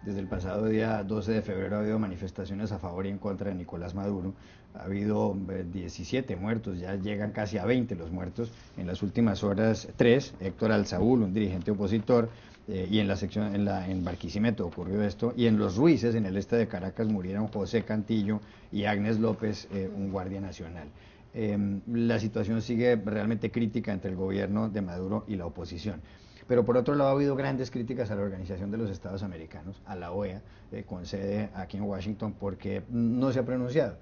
Desde el pasado día 12 de febrero ha habido manifestaciones a favor y en contra de Nicolás Maduro. Ha habido 17 muertos, ya llegan casi a 20 los muertos. En las últimas horas, 3, Héctor Alzaúl, un dirigente opositor, y en la sección, en Barquisimeto ocurrió esto, y en Los Ruices, en el este de Caracas, murieron José Cantillo y Agnes López, un guardia nacional. La situación sigue realmente crítica entre el gobierno de Maduro y la oposición. Pero por otro lado ha habido grandes críticas a la Organización de los Estados Americanos, a la OEA, con sede aquí en Washington, porque no se ha pronunciado.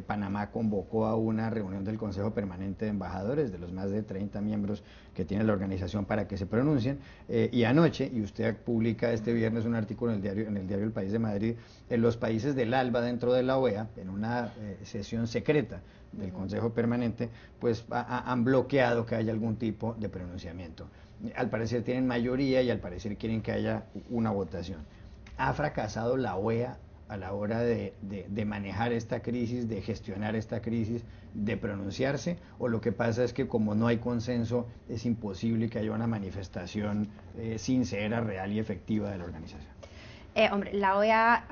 Panamá convocó a una reunión del Consejo Permanente de Embajadores, de los más de 30 miembros que tiene la organización, para que se pronuncien, y anoche, y usted publica este viernes un artículo en el diario El País de Madrid, en los países del ALBA dentro de la OEA, en una sesión secreta del Consejo Permanente, pues han bloqueado que haya algún tipo de pronunciamiento. Al parecer tienen mayoría y al parecer quieren que haya una votación. ¿Ha fracasado la OEA a la hora de manejar esta crisis, de gestionar esta crisis, de pronunciarse? ¿O lo que pasa es que como no hay consenso es imposible que haya una manifestación sincera, real y efectiva de la organización? Hombre, la OEA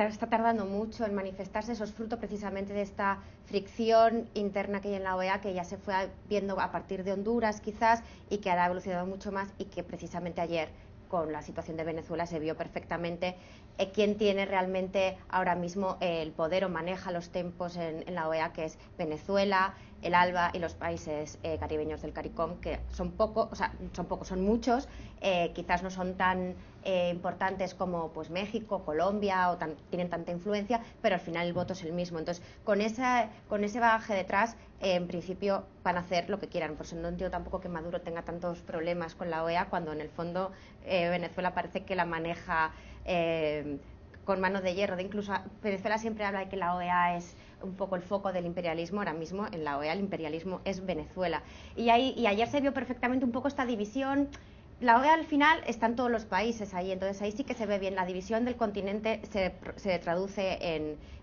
está tardando mucho en manifestarse. Eso es fruto precisamente de esta fricción interna que hay en la OEA, que ya se fue viendo a partir de Honduras quizás, y que ahora ha evolucionado mucho más, y que precisamente ayer con la situación de Venezuela se vio perfectamente quién tiene realmente ahora mismo el poder o maneja los tempos en la OEA, que es Venezuela, el ALBA y los países caribeños del CARICOM, que son pocos, son muchos, quizás no son tan importantes como pues México, Colombia, o tienen tanta influencia, pero al final el voto es el mismo. Entonces, con ese bagaje detrás, en principio van a hacer lo que quieran. Por eso no entiendo tampoco que Maduro tenga tantos problemas con la OEA, cuando en el fondo Venezuela parece que la maneja con mano de hierro. Incluso Venezuela siempre habla de que la OEA es un poco el foco del imperialismo. Ahora mismo en la OEA el imperialismo es Venezuela. Y ayer se vio perfectamente un poco esta división. La OEA al final están todos los países ahí, entonces ahí sí que se ve bien. La división del continente se traduce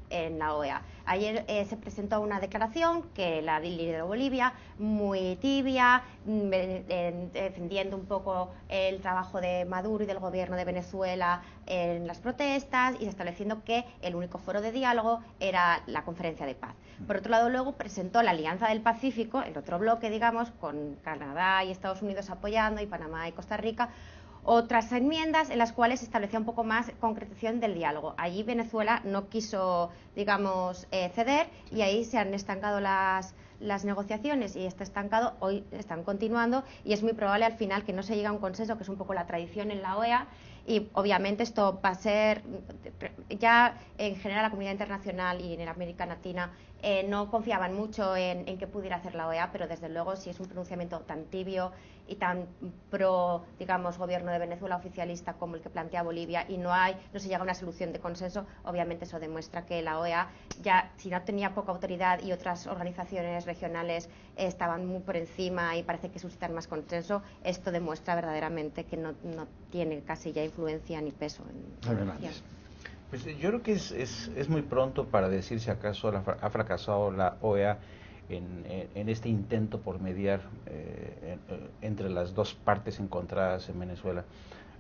en la OEA. Ayer se presentó una declaración que la lideró Bolivia, muy tibia, defendiendo un poco el trabajo de Maduro y del gobierno de Venezuela en las protestas, y estableciendo que el único foro de diálogo era la conferencia de paz. Por otro lado, luego presentó la Alianza del Pacífico, el otro bloque, digamos, con Canadá y Estados Unidos apoyando, y Panamá y Costa Rica, otras enmiendas en las cuales se establecía un poco más concreción del diálogo. Allí Venezuela no quiso, digamos, ceder, y ahí se han estancado las negociaciones, y está estancado. Hoy están continuando, y es muy probable al final que no se llegue a un consenso, que es un poco la tradición en la OEA. Y obviamente esto va a ser, ya en general la comunidad internacional y en América Latina no confiaban mucho en que pudiera hacer la OEA, pero desde luego si es un pronunciamiento tan tibio y tan pro, digamos, gobierno de Venezuela oficialista como el que plantea Bolivia, y no se llega a una solución de consenso, obviamente eso demuestra que la OEA, ya si no tenía poca autoridad y otras organizaciones regionales estaban muy por encima y parece que suscitan más consenso, esto demuestra verdaderamente que no tiene casi ya influencia ni peso en la región. Pues yo creo que es muy pronto para decir si acaso ha fracasado la OEA en este intento por mediar entre las dos partes encontradas en Venezuela.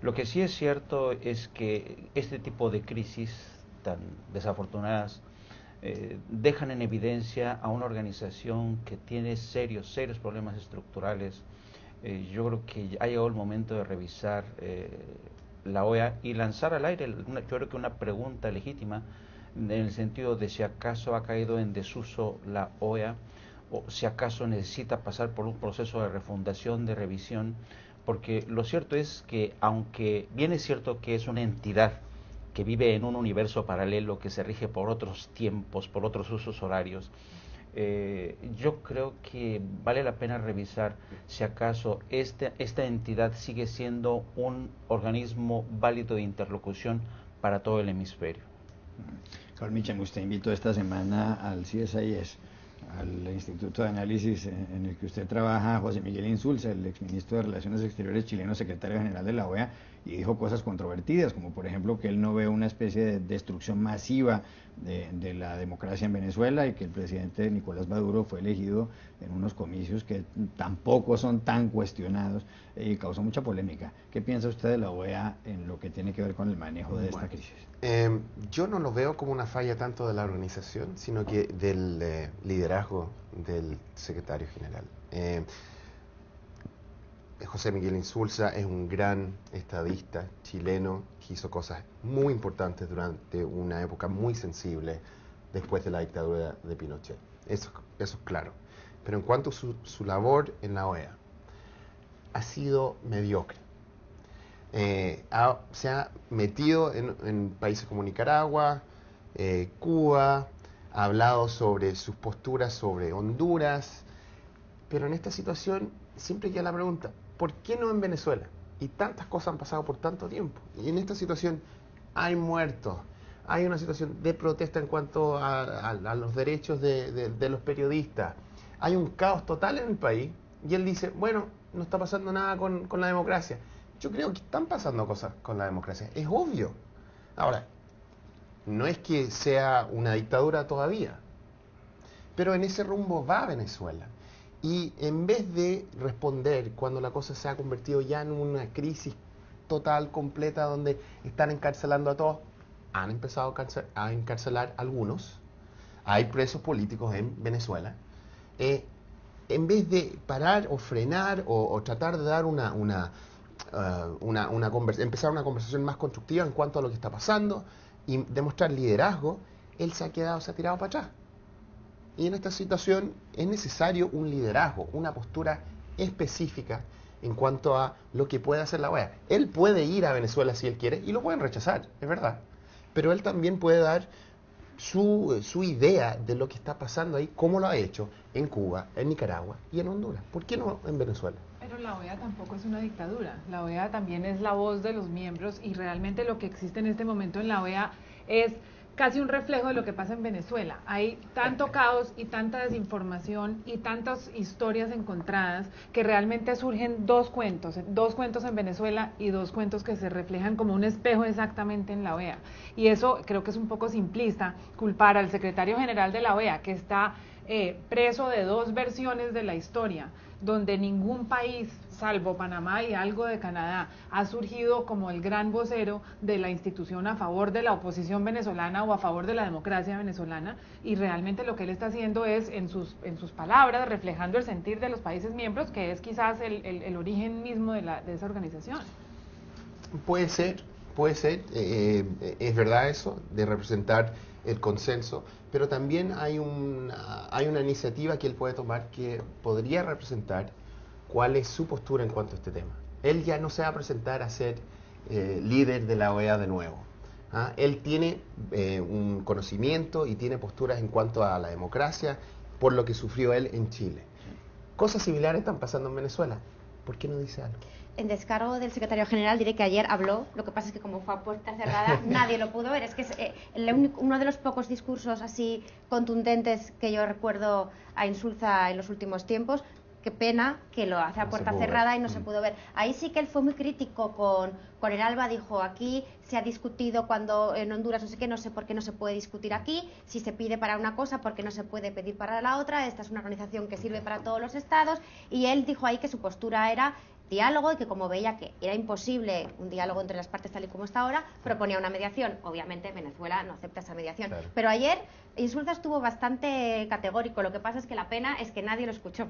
Lo que sí es cierto es que este tipo de crisis tan desafortunadas dejan en evidencia a una organización que tiene serios problemas estructurales. Yo creo que ha llegado el momento de revisar la OEA y lanzar al aire, yo creo que una pregunta legítima, en el sentido de si acaso ha caído en desuso la OEA, o si acaso necesita pasar por un proceso de refundación, de revisión, porque lo cierto es que, aunque bien es cierto que es una entidad que vive en un universo paralelo, que se rige por otros tiempos, por otros usos horarios, yo creo que vale la pena revisar si acaso esta entidad sigue siendo un organismo válido de interlocución para todo el hemisferio. Carl Michan, usted invitó esta semana al CSIS, al Instituto de Análisis en el que usted trabaja, José Miguel Insulza, el exministro de Relaciones Exteriores chileno, secretario general de la OEA, y dijo cosas controvertidas, como por ejemplo que él no ve una especie de destrucción masiva de la democracia en Venezuela y que el presidente Nicolás Maduro fue elegido en unos comicios que tampoco son tan cuestionados y causó mucha polémica. ¿Qué piensa usted de la OEA en lo que tiene que ver con el manejo de esta crisis? Yo no lo veo como una falla tanto de la organización, sino que del liderazgo del secretario general. José Miguel Insulza es un gran estadista chileno que hizo cosas muy importantes durante una época muy sensible después de la dictadura de Pinochet. Eso es claro. Pero en cuanto a su labor en la OEA, ha sido mediocre. Se ha metido en países como Nicaragua, Cuba, ha hablado sobre sus posturas sobre Honduras, pero en esta situación siempre queda la pregunta, ¿por qué no en Venezuela? Y tantas cosas han pasado por tanto tiempo. Y en esta situación hay muertos, hay una situación de protesta en cuanto a los derechos de los periodistas, hay un caos total en el país, y él dice, bueno, no está pasando nada con la democracia. Yo creo que están pasando cosas con la democracia, es obvio. Ahora, no es que sea una dictadura todavía, pero en ese rumbo va Venezuela. Y en vez de responder cuando la cosa se ha convertido ya en una crisis total, completa, donde están encarcelando a todos, han empezado a encarcelar a algunos, hay presos políticos en Venezuela, en vez de parar o frenar o tratar de dar empezar una conversación más constructiva en cuanto a lo que está pasando y demostrar liderazgo, él se ha tirado para atrás. Y en esta situación es necesario un liderazgo, una postura específica en cuanto a lo que puede hacer la OEA. Él puede ir a Venezuela si él quiere y lo pueden rechazar, es verdad. Pero él también puede dar su idea de lo que está pasando ahí, como lo ha hecho en Cuba, en Nicaragua y en Honduras. ¿Por qué no en Venezuela? Pero la OEA tampoco es una dictadura. La OEA también es la voz de los miembros y realmente lo que existe en este momento en la OEA es casi un reflejo de lo que pasa en Venezuela. Hay tanto caos y tanta desinformación y tantas historias encontradas que realmente surgen dos cuentos en Venezuela y dos cuentos que se reflejan como un espejo exactamente en la OEA. Y eso creo que es un poco simplista, culpar al secretario general de la OEA, que está preso de dos versiones de la historia, donde ningún país, salvo Panamá y algo de Canadá, ha surgido como el gran vocero de la institución a favor de la oposición venezolana o a favor de la democracia venezolana, y realmente lo que él está haciendo es, en sus palabras, reflejando el sentir de los países miembros, que es quizás el origen mismo de esa organización. Puede ser, es verdad eso, de representar el consenso, pero también hay una iniciativa que él puede tomar que podría representar cuál es su postura en cuanto a este tema. Él ya no se va a presentar a ser líder de la OEA de nuevo. Él tiene un conocimiento y tiene posturas en cuanto a la democracia por lo que sufrió él en Chile. Cosas similares están pasando en Venezuela. ¿Por qué no dice algo? En descargo del secretario general diré que ayer habló, lo que pasa es que como fue a puerta cerrada nadie lo pudo ver, es que es uno de los pocos discursos así contundentes que yo recuerdo a Insulza en los últimos tiempos. Qué pena que lo hace a puerta cerrada y no se pudo ver. Ahí sí que él fue muy crítico con el ALBA, dijo, aquí se ha discutido cuando en Honduras no sé qué, no sé por qué no se puede discutir aquí, si se pide para una cosa, ¿por qué no se puede pedir para la otra? Esta es una organización que sirve para todos los estados, y él dijo ahí que su postura era diálogo y que como veía que era imposible un diálogo entre las partes tal y como está ahora, proponía una mediación. Obviamente Venezuela no acepta esa mediación. Claro. Pero ayer Insulza estuvo bastante categórico, lo que pasa es que la pena es que nadie lo escuchó.